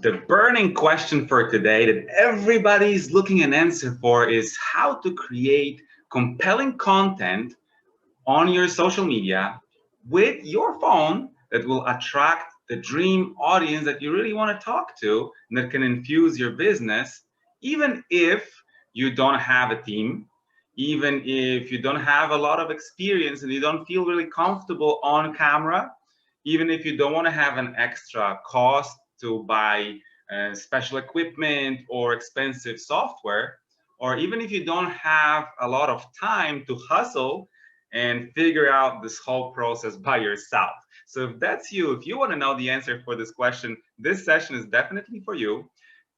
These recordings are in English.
The burning question for today that everybody's looking an answer for is how to create compelling content on your social media with your phone that will attract the dream audience that you really want to talk to and that can infuse your business, even if you don't have a team, even if you don't have a lot of experience and you don't feel really comfortable on camera, even if you don't want to have an extra cost to buy special equipment or expensive software, or even if you don't have a lot of time to hustle and figure out this whole process by yourself. So if that's you, if you want to know the answer for this question, this session is definitely for you.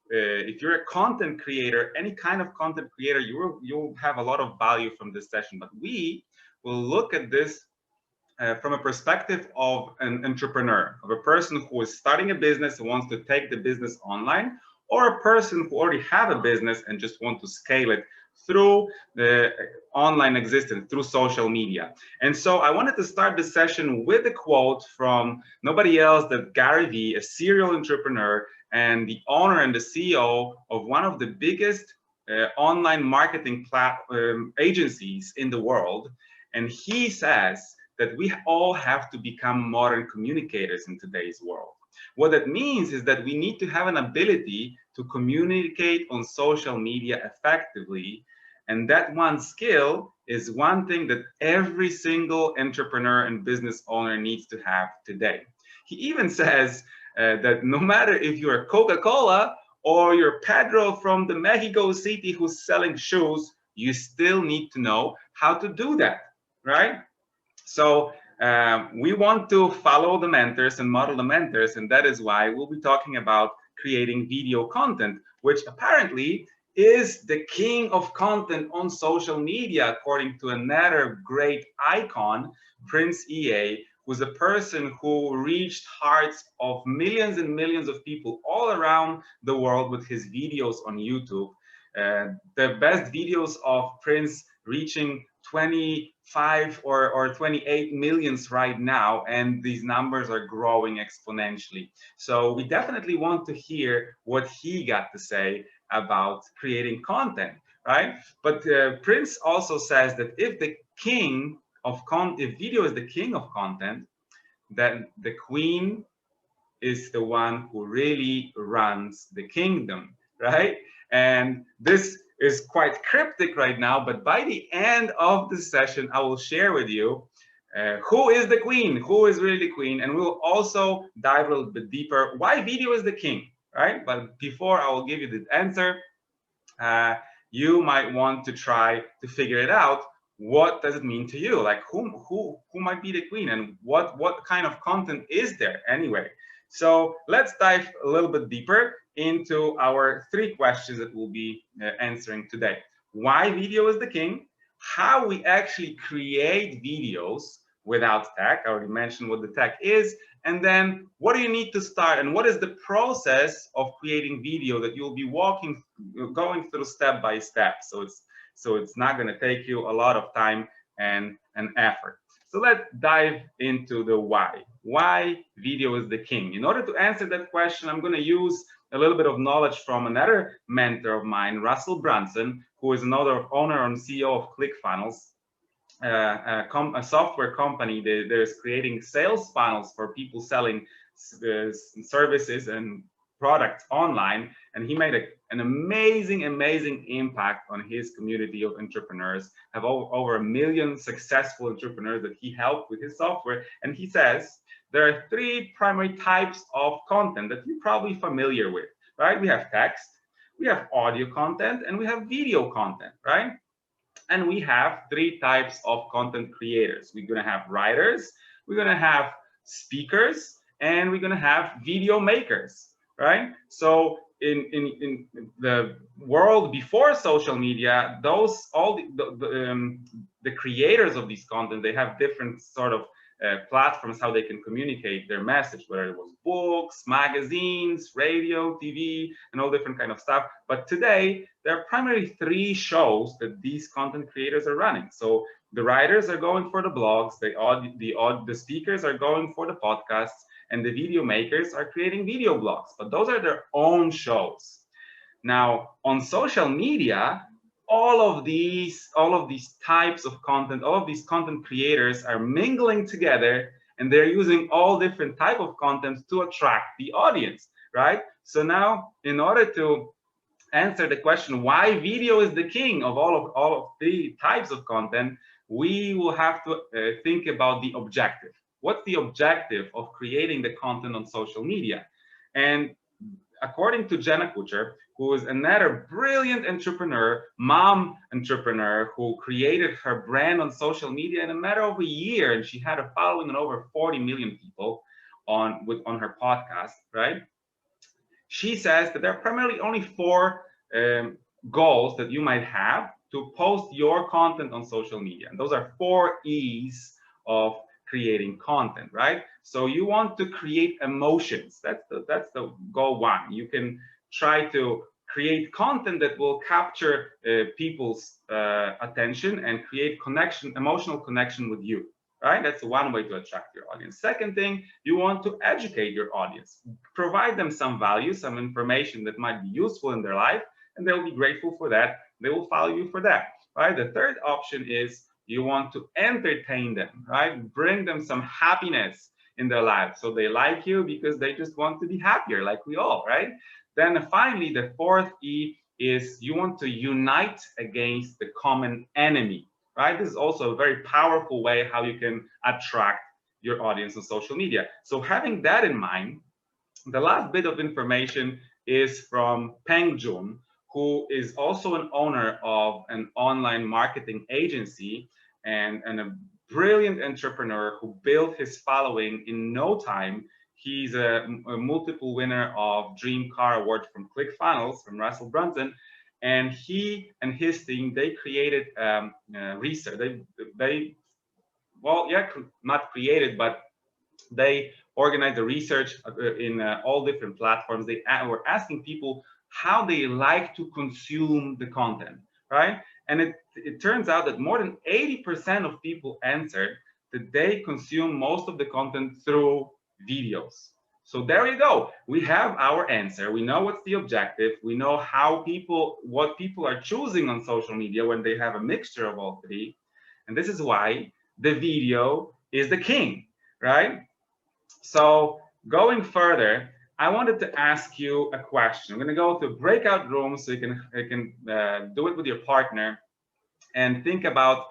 If you're a content creator, any kind of content creator, you'll have a lot of value from this session. But we will look at this from a perspective of an entrepreneur, of a person who is starting a business and wants to take the business online, or a person who already have a business and just want to scale it through the online existence, through social media. And so I wanted to start this session with a quote from nobody else than Gary Vee, a serial entrepreneur and the owner and the CEO of one of the biggest online marketing agencies in the world. And he says that we all have to become modern communicators in today's world. What that means is that we need to have an ability to communicate on social media effectively. And that one skill is one thing that every single entrepreneur and business owner needs to have today. He even says that no matter if you're Coca-Cola or you're Pedro from the Mexico City who's selling shoes, you still need to know how to do that, right? So we want to follow the mentors and model the mentors, and that is why we'll be talking about creating video content, which apparently is the king of content on social media, according to another great icon, Prince EA, who's a person who reached hearts of millions and millions of people all around the world with his videos on YouTube. The best videos of Prince reaching 25 or 28 millions right now, and these numbers are growing exponentially. So we definitely want to hear what he got to say about creating content, right? But Prince also says that if the king of if video is the king of content, then the queen is the one who really runs the kingdom, right? And this is quite cryptic right now, but by the end of the session, I will share with you who is the queen, who is really the queen, and we'll also dive a little bit deeper why video is the king, right? But before I will give you the answer, you might want to try to figure it out. What does it mean to you? Like who might be the queen, and what kind of content is there anyway? So let's dive a little bit deeper into our 3 questions that we'll be answering today. Why video is the king, how we actually create videos without tech. I already mentioned what the tech is. And then what do you need to start, and what is the process of creating video that you'll be going through step by step. So it's not going to take you a lot of time and effort. So let's dive into the why. Why video is the king? In order to answer that question, I'm going to use a little bit of knowledge from another mentor of mine, Russell Brunson, who is another owner and CEO of ClickFunnels, a software company that is creating sales funnels for people selling services and products online. And he made an amazing impact on his community of entrepreneurs, have over 1 million successful entrepreneurs that he helped with his software. And he says there are 3 primary types of content that you're probably familiar with, right? We have text, we have audio content, and we have video content, right? And we have 3 types of content creators. We're going to have writers, we're going to have speakers, and we're going to have video makers, right? So in the world before social media, the creators of these content, they have different sort of platforms how they can communicate their message, whether it was books, magazines, radio, TV, and all different kind of stuff. But today there are primarily 3 shows that these content creators are running. So the writers are going for the blogs, the speakers are going for the podcasts, and the video makers are creating video blogs, but those are their own shows. Now, on social media, all of these types of content, all of these content creators are mingling together, and they're using all different type of content to attract the audience, right? So now, in order to answer the question why video is the king of all of the types of content, we will have to think about the objective. What's the objective of creating the content on social media? And according to Jenna Kutcher, who is another brilliant entrepreneur, mom entrepreneur, who created her brand on social media in a matter of a year, and she had a following of over 40 million people on her podcast, right? She says that there are primarily only 4 goals that you might have to post your content on social media. And those are 4 E's of creating content, right? So you want to create emotions. That's the goal 1. You can try to create content that will capture people's attention and create connection, emotional connection with you, right? That's one way to attract your audience. Second thing, you want to educate your audience, provide them some value, some information that might be useful in their life, and they'll be grateful for that. They will follow you for that, right? The third option is you want to entertain them, right? Bring them some happiness in their life. So they like you because they just want to be happier, like we all, right? Then finally, the 4th E is you want to unite against the common enemy, right? This is also a very powerful way how you can attract your audience on social media. So having that in mind, the last bit of information is from Peng Joon, who is also an owner of an online marketing agency and a brilliant entrepreneur who built his following in no time. He's a multiple winner of Dream Car Award from ClickFunnels, from Russell Brunson. And he and his team, they created research. Not created, but they organized the research in all different platforms. They were asking people how they like to consume the content, right? And it turns out that more than 80% of people answered that they consume most of the content through videos. So there you go. We have our answer. We know what's the objective. We know what people are choosing on social media when they have a mixture of all 3. And this is why the video is the king, right? So going further, I wanted to ask you a question. I'm going to go to breakout room so you can do it with your partner and think about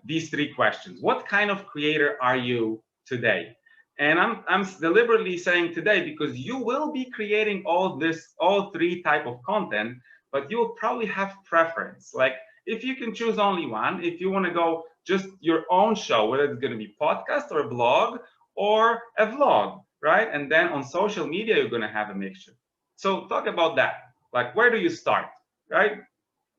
these 3 questions. What kind of creator are you today? And I'm deliberately saying today because you will be creating all 3 type of content, but you'll probably have preference. Like if you can choose only one, if you want to go just your own show, whether it's going to be podcast or a blog or a vlog, right? And then on social media, you're going to have a mixture. So talk about that. Like, where do you start, right?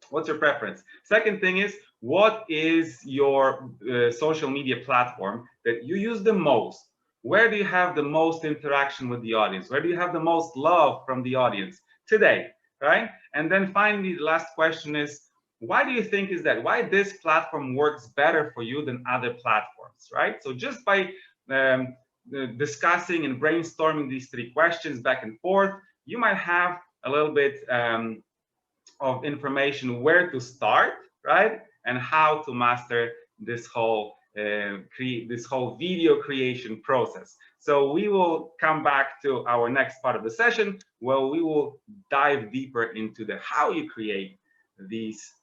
What's your preference? Second thing is, what is your social media platform that you use the most? Where do you have the most interaction with the audience? Where do you have the most love from the audience today, right? And then finally, the last question is, why do you think is that? Why this platform works better for you than other platforms, right? So just by discussing and brainstorming these 3 questions back and forth, you might have a little bit of information where to start, right? And how to master this whole video creation process. So we will come back to our next part of the session where we will dive deeper into how you create these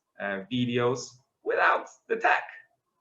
videos without the tech.